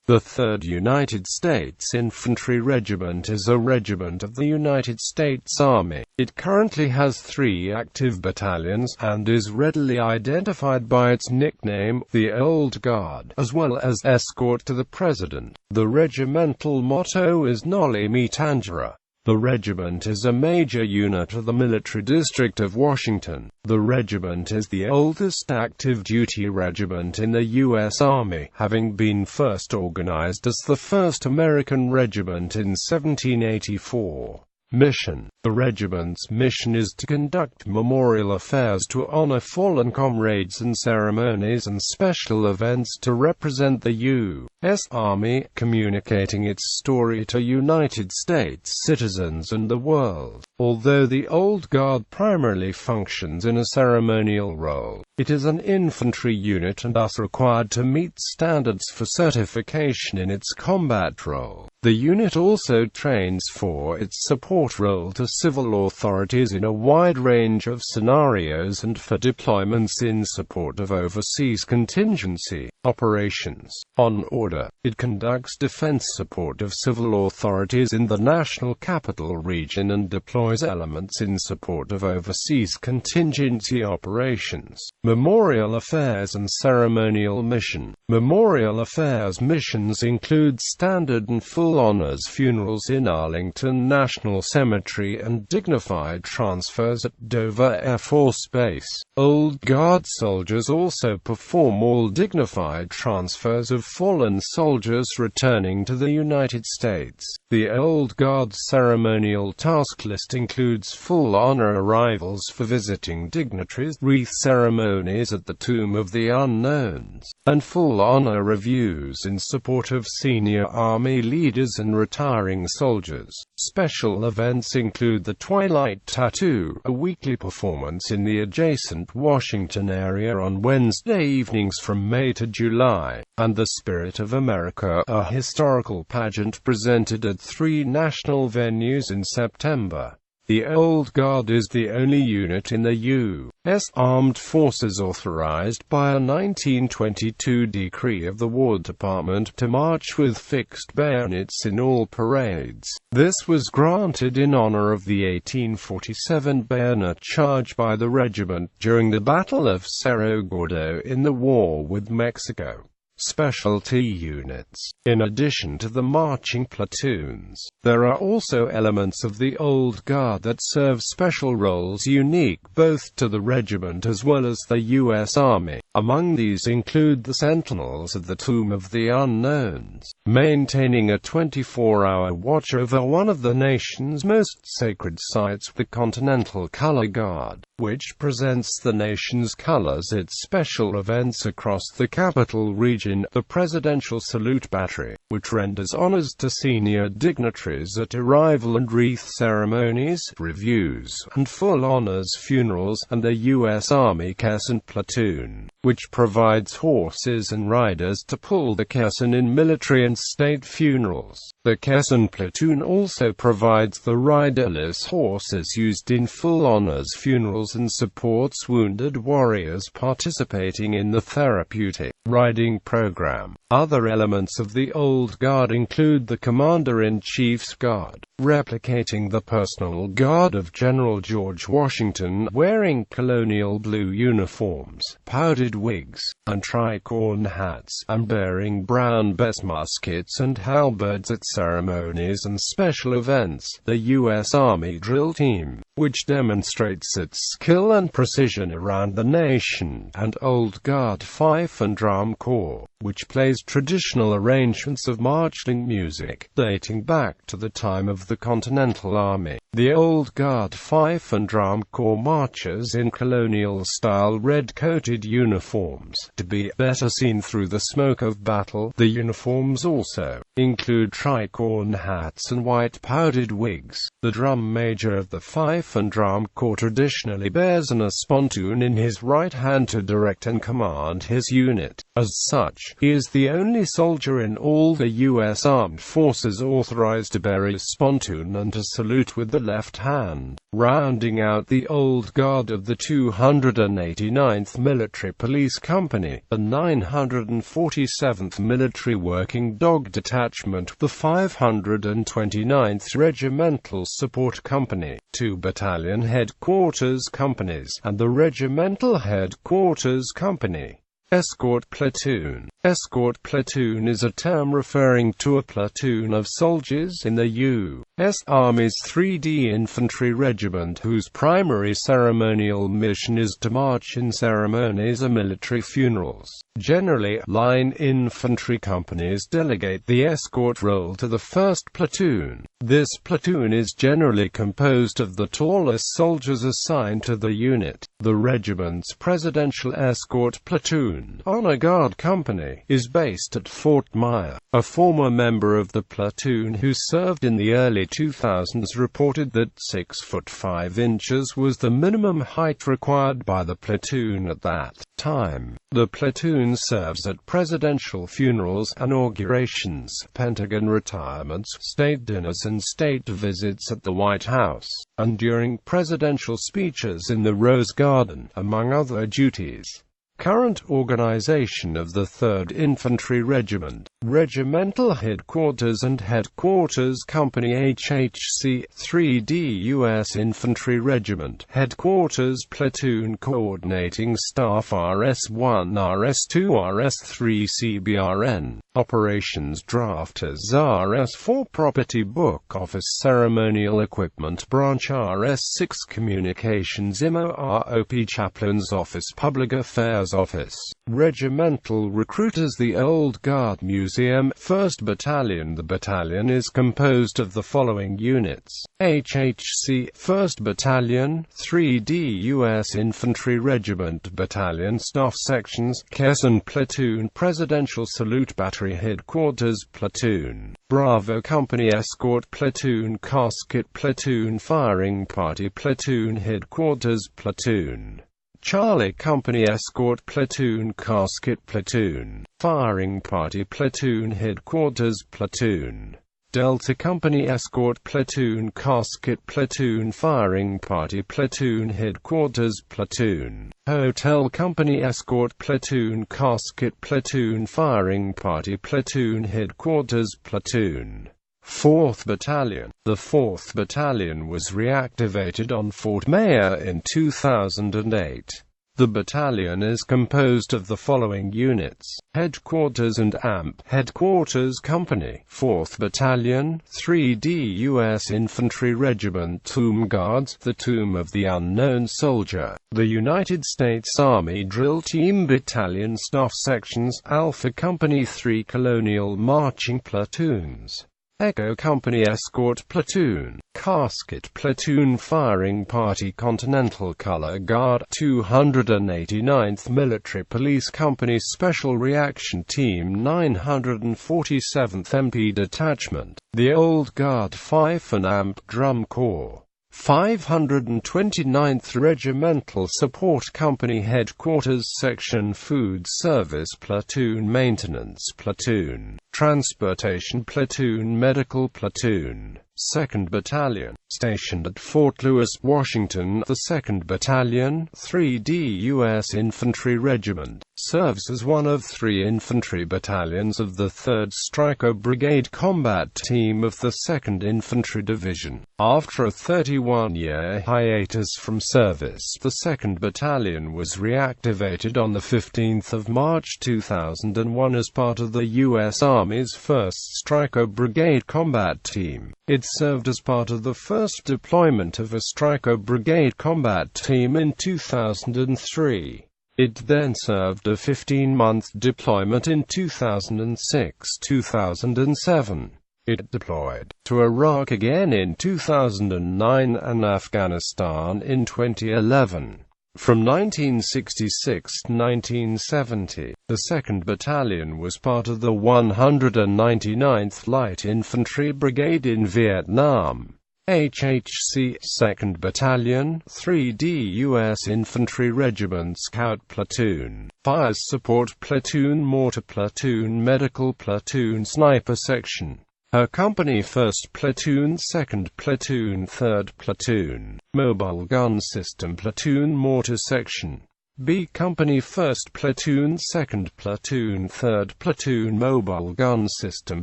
The 3rd United States Infantry Regiment is a regiment of the United States Army. It currently has 3 active battalions, and is readily identified by its nickname, the Old Guard, as well as Escort to the President. The regimental motto is Noli Me Tangere. The regiment is a major unit of the military district of Washington. The regiment is the oldest active duty regiment in the U.S. Army, having been first organized as the first American regiment in 1784. Mission. The regiment's mission is to conduct memorial affairs to honor fallen comrades and ceremonies and special events to represent the U.S. Army, communicating its story to United States citizens and the world. Although the Old Guard primarily functions in a ceremonial role, it is an infantry unit and thus required to meet standards for certification in its combat role. The unit also trains for its support role to civil authorities in a wide range of scenarios and for deployments in support of overseas contingency operations. On order, it conducts defense support of civil authorities in the National Capital Region and deploys elements in support of overseas contingency operations. Memorial Affairs and Ceremonial Mission. Memorial Affairs missions include standard and full honors funerals in Arlington National Cemetery and dignified transfers at Dover Air Force Base. Old Guard soldiers also perform all dignified transfers of fallen soldiers returning to the United States. The Old Guard's ceremonial task list includes full honor arrivals for visiting dignitaries, wreath ceremonies at the Tomb of the Unknowns, and full honor reviews in support of senior Army leaders and retiring soldiers. Special events include the Twilight Tattoo, a weekly performance in the adjacent Washington area on Wednesday evenings from May to July, and the Spirit of America, a historical pageant presented at 3 national venues in September. The Old Guard is the only unit in the U.S. Armed Forces authorized by a 1922 decree of the War Department to march with fixed bayonets in all parades. This was granted in honor of the 1847 bayonet charge by the regiment during the Battle of Cerro Gordo in the war with Mexico. Specialty units. In addition to the marching platoons, there are also elements of the Old Guard that serve special roles unique both to the regiment as well as the U.S. Army. Among these include the Sentinels of the Tomb of the Unknowns, maintaining a 24-hour watch over one of the nation's most sacred sites, the Continental Color Guard, which presents the nation's colors at special events across the capital region, the Presidential Salute Battery, which renders honors to senior dignitaries at arrival and wreath ceremonies, reviews, and full honors funerals, and the U.S. Army Caisson Platoon, which provides horses and riders to pull the caisson in military and state funerals. The Caisson Platoon also provides the riderless horses used in full honors funerals and supports wounded warriors participating in the therapeutic riding program. Other elements of the Old Guard include the Commander-in-Chief's Guard, replicating the personal guard of General George Washington, wearing colonial blue uniforms, powdered wigs, and tricorn hats, and bearing brown bess muskets and halberds at ceremonies and special events. The U.S. Army Drill Team, which demonstrates its skill and precision around the nation, and Old Guard Fife and Drum Corps, which plays traditional arrangements of marching music, dating back to the time of the Continental Army. The Old Guard Fife and Drum Corps marches in colonial-style red-coated uniforms, to be better seen through the smoke of battle. The uniforms also include tricorn hats and white powdered wigs. The drum major of the Fife and Drum Corps traditionally bears an spontoon in his right hand to direct and command his unit. As such, he is the only soldier in all the U.S. Armed Forces authorized to bear a spontoon and to salute with the left hand. Rounding out the Old Guard of the 289th Military Police Company, the 947th Military Working Dog Detachment, the 529th Regimental Support Company, 2 Battalion Headquarters Companies, and the Regimental Headquarters Company. Escort Platoon. Escort platoon is a term referring to a platoon of soldiers in the U.S. Army's 3D Infantry Regiment whose primary ceremonial mission is to march in ceremonies or military funerals. Generally, line infantry companies delegate the escort role to the 1st platoon. This platoon is generally composed of the tallest soldiers assigned to the unit. The regiment's Presidential Escort Platoon, Honor Guard Company, is based at Fort Myer. A former member of the platoon who served in the early 2000s reported that 6 foot 5 inches was the minimum height required by the platoon at that time. The platoon serves at presidential funerals, inaugurations, Pentagon retirements, state dinners and state visits at the White House, and during presidential speeches in the Rose Garden, among other duties. Current organization of the 3rd Infantry Regiment. Regimental Headquarters and Headquarters Company HHC 3D U.S. Infantry Regiment. Headquarters Platoon Coordinating Staff RS-1, RS-2, RS-3 CBRN. Operations Drafters RS-4 Property Book Office Ceremonial Equipment Branch RS-6 Communications IMO ROP Chaplain's Office Public Affairs Office. Regimental Recruiters. The Old Guard Museum. 1st Battalion. The battalion is composed of the following units: HHC 1st Battalion, 3D U.S. Infantry Regiment Battalion Staff Sections, Caisson Platoon, Presidential Salute Battery Headquarters Platoon, Bravo Company Escort Platoon, Casket Platoon, Firing Party Platoon Headquarters Platoon, Charlie Company Escort Platoon, Casket Platoon, Firing Party Platoon Headquarters Platoon, Delta Company Escort Platoon, Casket Platoon, Firing Party Platoon Headquarters Platoon, Hotel Company Escort Platoon, Casket Platoon, Firing Party Platoon Headquarters Platoon. 4th Battalion. The 4th Battalion was reactivated on Fort Myer in 2008. The battalion is composed of the following units: Headquarters and AMP. Headquarters Company, 4th Battalion, 3D U.S. Infantry Regiment. Tomb Guards, the Tomb of the Unknown Soldier. The United States Army Drill Team Battalion Staff Sections. Alpha Company, 3 Colonial Marching Platoons. Echo Company Escort Platoon, Casket Platoon, Firing Party Continental Color Guard, 289th Military Police Company Special Reaction Team, 947th MP Detachment, the Old Guard Fife and Amp Drum Corps. 529th Regimental Support Company Headquarters Section Food Service Platoon Maintenance Platoon, Transportation Platoon Medical Platoon. 2nd Battalion, stationed at Fort Lewis, Washington. The 2nd Battalion, 3D U.S. Infantry Regiment, serves as one of 3 infantry battalions of the 3rd Stryker Brigade Combat Team of the 2nd Infantry Division. After a 31-year hiatus from service, the 2nd Battalion was reactivated on 15 March 2001 as part of the U.S. Army's 1st Stryker Brigade Combat Team. It served as part of the first deployment of a Stryker Brigade Combat Team in 2003. It then served a 15-month deployment in 2006-2007. It deployed to Iraq again in 2009 and Afghanistan in 2011. From 1966 to 1970, the 2nd Battalion was part of the 199th Light Infantry Brigade in Vietnam. HHC 2nd Battalion, 3D U.S. Infantry Regiment Scout Platoon, Fire Support Platoon, Mortar Platoon, Medical Platoon, Sniper Section. Her Company 1st Platoon, 2nd Platoon, 3rd Platoon, Mobile Gun System Platoon, Mortar Section. B Company 1st Platoon, 2nd Platoon, 3rd Platoon, Mobile Gun System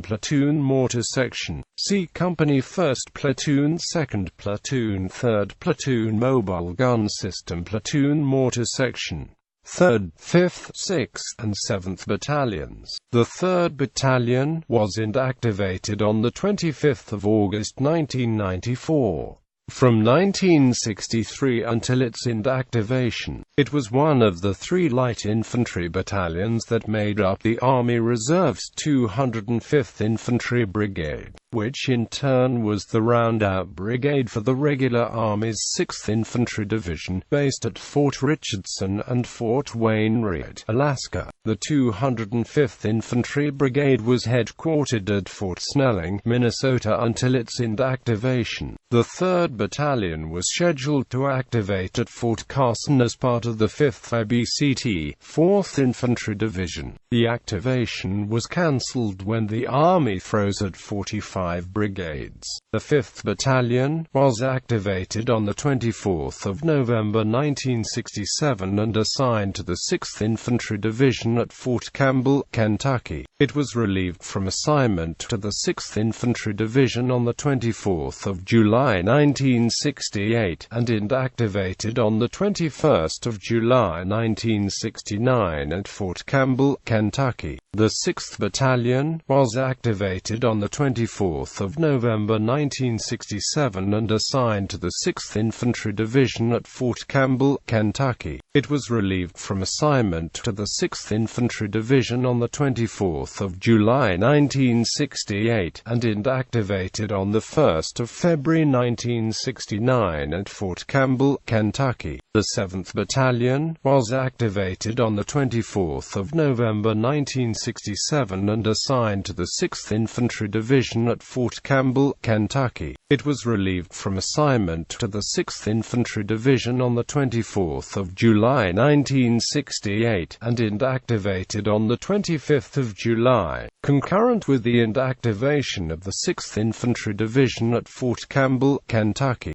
Platoon, Mortar Section. C Company 1st Platoon, 2nd Platoon, 3rd Platoon, Mobile Gun System Platoon, Mortar Section. 3rd, 5th, 6th, and 7th Battalions. The 3rd Battalion was inactivated on the 25th of August 1994. From 1963 until its inactivation, it was one of the 3 light infantry battalions that made up the Army Reserve's 205th Infantry Brigade, which in turn was the roundout brigade for the regular Army's 6th Infantry Division, based at Fort Richardson and Fort Wainwright, Alaska. The 205th Infantry Brigade was headquartered at Fort Snelling, Minnesota until its inactivation. The 3rd Battalion was scheduled to activate at Fort Carson as part of the 5th IBCT, 4th Infantry Division. The activation was cancelled when the Army froze at 45 brigades. The 5th Battalion was activated on the 24th of November 1967 and assigned to the 6th Infantry Division at Fort Campbell, Kentucky. It was relieved from assignment to the 6th Infantry Division on the 24th of July 1968 and inactivated on the 21st of July 1969 at Fort Campbell, Kentucky. The 6th Battalion was activated on the 24th of November 1967 and assigned to the 6th Infantry Division at Fort Campbell, Kentucky. It was relieved from assignment to the 6th Infantry Division on the 24th of July 1968 and inactivated on the 1st of February 1969 at Fort Campbell, Kentucky. The 7th Battalion was activated on the 24th of November 1967 and assigned to the 6th Infantry Division at Fort Campbell, Kentucky. It was relieved from assignment to the 6th Infantry Division on the 24th of July 1968 and inactivated on the 25th of July. Concurrent with the inactivation of the 6th Infantry Division at Fort Campbell, Kentucky,